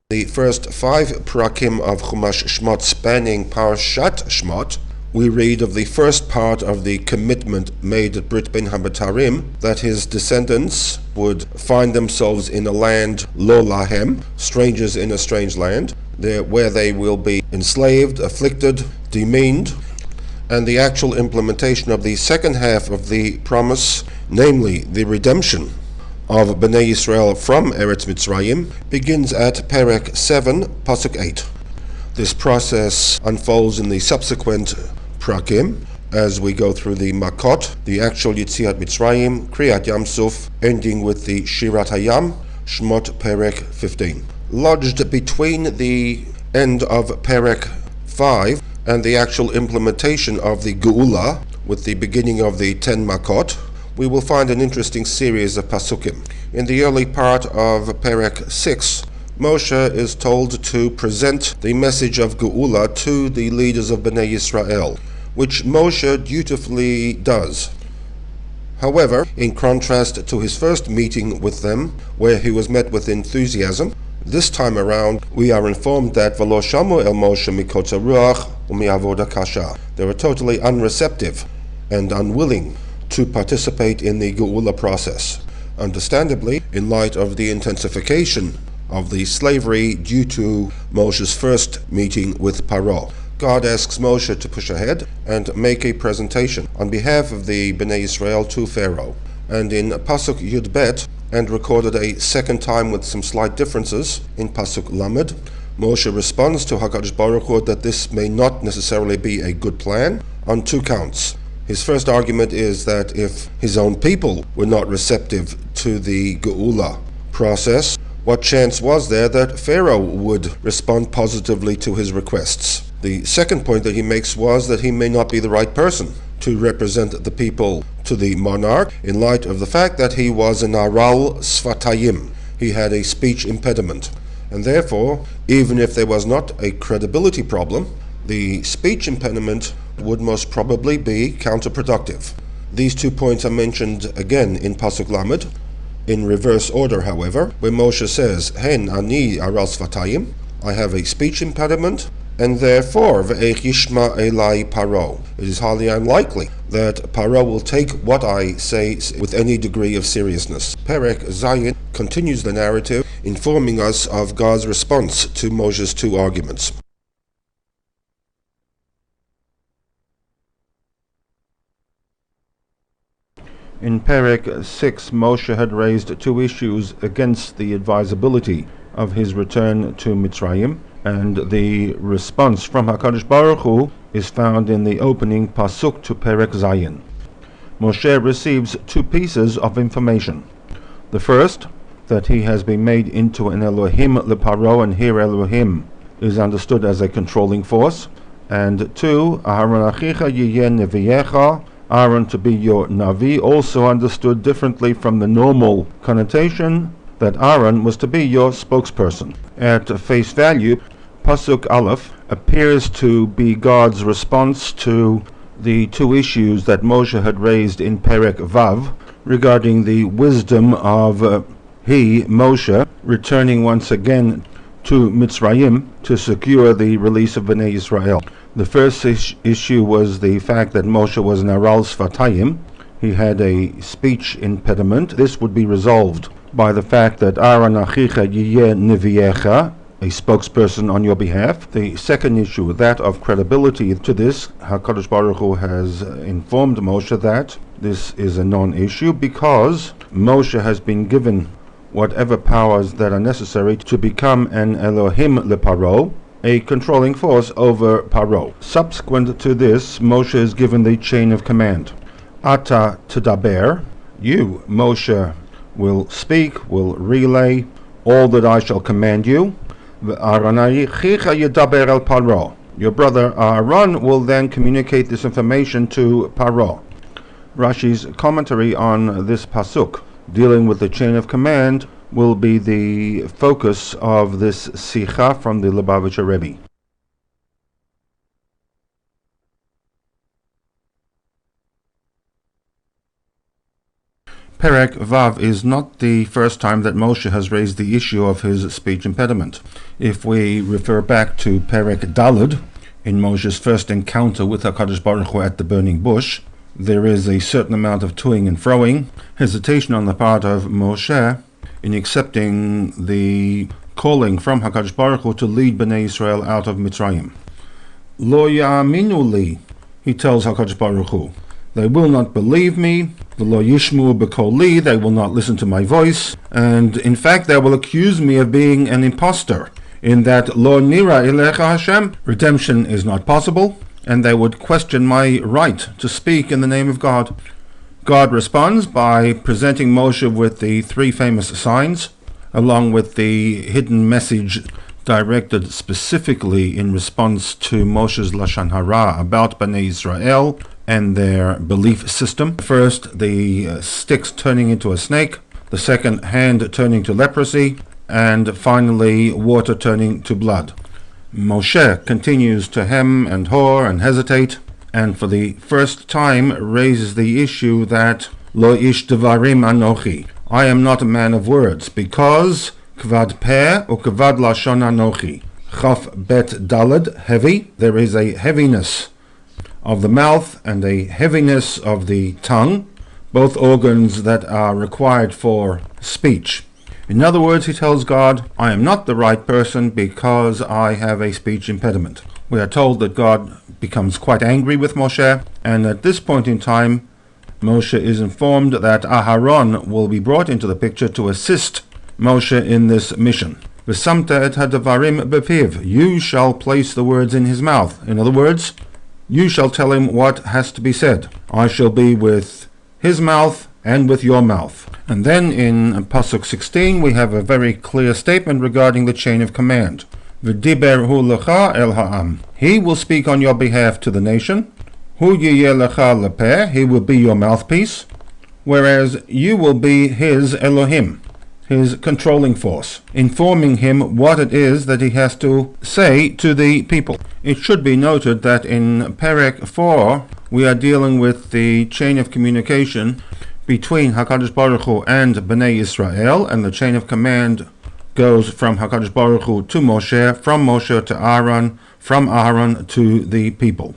The first 5 prakim of Chumash Shmot spanning Parashat Shmot, we read of the first part of the commitment made at Brit Ben HaBetarim that his descendants would find themselves in a land lo lahem, strangers in a strange land, where they will be enslaved, afflicted, demeaned, and the actual implementation of the second half of the promise, namely the redemption of Bnei Yisrael from Eretz Mitzrayim, begins at Perek 7, Pasuk 8. This process unfolds in the subsequent prakim as we go through the Makot, the actual Yitziat Mitzrayim, Kriyat Yam Suf, ending with the Shirat Hayam, Shmot Perek 15. Lodged between the end of Perek 5 and the actual implementation of the Geula, with the beginning of the 10 Makot, we will find an interesting series of pasukim. In the early part of Perek 6, Moshe is told to present the message of Geula to the leaders of Bnei Yisrael, which Moshe dutifully does. However, in contrast to his first meeting with them, where he was met with enthusiasm, this time around we are informed that V'lo shamu el Moshe mikotz haruach u'mi'avoda kasha. They were totally unreceptive and unwilling to participate in the Geula process, understandably in light of the intensification of the slavery due to Moshe's first meeting with Paro. God asks Moshe to push ahead and make a presentation on behalf of the Bnei Yisrael to Pharaoh. And in Pasuk Yud Bet, and recorded a second time with some slight differences in Pasuk Lamed, Moshe responds to HaKadosh Baruch Hu that this may not necessarily be a good plan on 2 counts. His first argument is that if his own people were not receptive to the Geula process, what chance was there that Pharaoh would respond positively to his requests? The second point that he makes was that he may not be the right person to represent the people to the monarch in light of the fact that he was an aral sfatayim. He had a speech impediment. And therefore, even if there was not a credibility problem, the speech impediment would most probably be counterproductive. These 2 points are mentioned again in Pasuk Lamed, in reverse order however, where Moshe says, Hen ani aral sfatayim, I have a speech impediment, and therefore ve'ech yishma elai Paro. It is highly unlikely that Paro will take what I say with any degree of seriousness. Perek Zayin continues the narrative, informing us of God's response to Moshe's 2 arguments. In Perek 6, Moshe had raised 2 issues against the advisability of his return to Mitzrayim, and the response from HaKadosh Baruch Hu is found in the opening Pasuk to Perek Zayin. Moshe receives 2 pieces of information. The first, that he has been made into an Elohim leParo, and here Elohim is understood as a controlling force. And 2, Aharon achicha yiyeh neviyecha, Aaron to be your Navi, also understood differently from the normal connotation that Aaron was to be your spokesperson. At face value, Pasuk Aleph appears to be God's response to the 2 issues that Moshe had raised in Perek Vav regarding the wisdom of Moshe, returning once again to Mitzrayim to secure the release of Bnei Yisrael. The first issue was the fact that Moshe was an aral sfatayim. He had a speech impediment. This would be resolved by the fact that Aaron achicha yiyeh neviecha, a spokesperson on your behalf. The second issue, that of credibility, to this HaKadosh Baruch Hu has informed Moshe that this is a non-issue because Moshe has been given whatever powers that are necessary to become an Elohim leParo, a controlling force over Paro. Subsequent to this, Moshe is given the chain of command. Ata tedaber, you, Moshe, will speak, will relay all that I shall command you. V'Aaron achicha yedaber el Paro. Your brother Aaron will then communicate this information to Paro. Rashi's commentary on this pasuk, dealing with the chain of command, will be the focus of this Sikha from the Lubavitcher Rebbe. Perek Vav is not the first time that Moshe has raised the issue of his speech impediment. If we refer back to Perek Daled, in Moshe's first encounter with HaKadosh Baruch Hu at the burning bush, there is a certain amount of toing and froing, hesitation on the part of Moshe in accepting the calling from HaKadosh Baruch Hu to lead Bnei Israel out of Mitzrayim. Lo ya'aminu li, he tells HaKadosh Baruch Hu, they will not believe me, v'lo yishmu b'koli, they will not listen to my voice, and in fact they will accuse me of being an impostor, in that lo nira ilecha Hashem, redemption is not possible, and they would question my right to speak in the name of God. God responds by presenting Moshe with the three famous signs, along with the hidden message directed specifically in response to Moshe's Lashon Hara about Bnei Israel and their belief system. First, the sticks turning into a snake, the second, hand turning to leprosy, and finally, water turning to blood. Moshe continues to hem and haw and hesitate, and for the first time raises the issue that Lo ish devarim anochi, I am not a man of words, because kvad peh u kvad lashon anochi. Chaf bet daled, heavy, there is a heaviness of the mouth and a heaviness of the tongue, both organs that are required for speech. In other words, he tells God, I am not the right person because I have a speech impediment. We are told that God becomes quite angry with Moshe, and at this point in time, Moshe is informed that Aharon will be brought into the picture to assist Moshe in this mission. V'samta et hadavarim bepiv, you shall place the words in his mouth. In other words, you shall tell him what has to be said. I shall be with his mouth and with your mouth. And then in Pasuk 16 we have a very clear statement regarding the chain of command. V'diber hu lecha el ha'am. He will speak on your behalf to the nation. Hu yiyeh lecha lepeh. He will be your mouthpiece. Whereas you will be his Elohim, his controlling force, informing him what it is that he has to say to the people. It should be noted that in Perek 4 we are dealing with the chain of communication between HaKadosh Baruch Hu and Bnei Israel, and the chain of command goes from HaKadosh Baruch Hu to Moshe, from Moshe to Aaron, from Aaron to the people.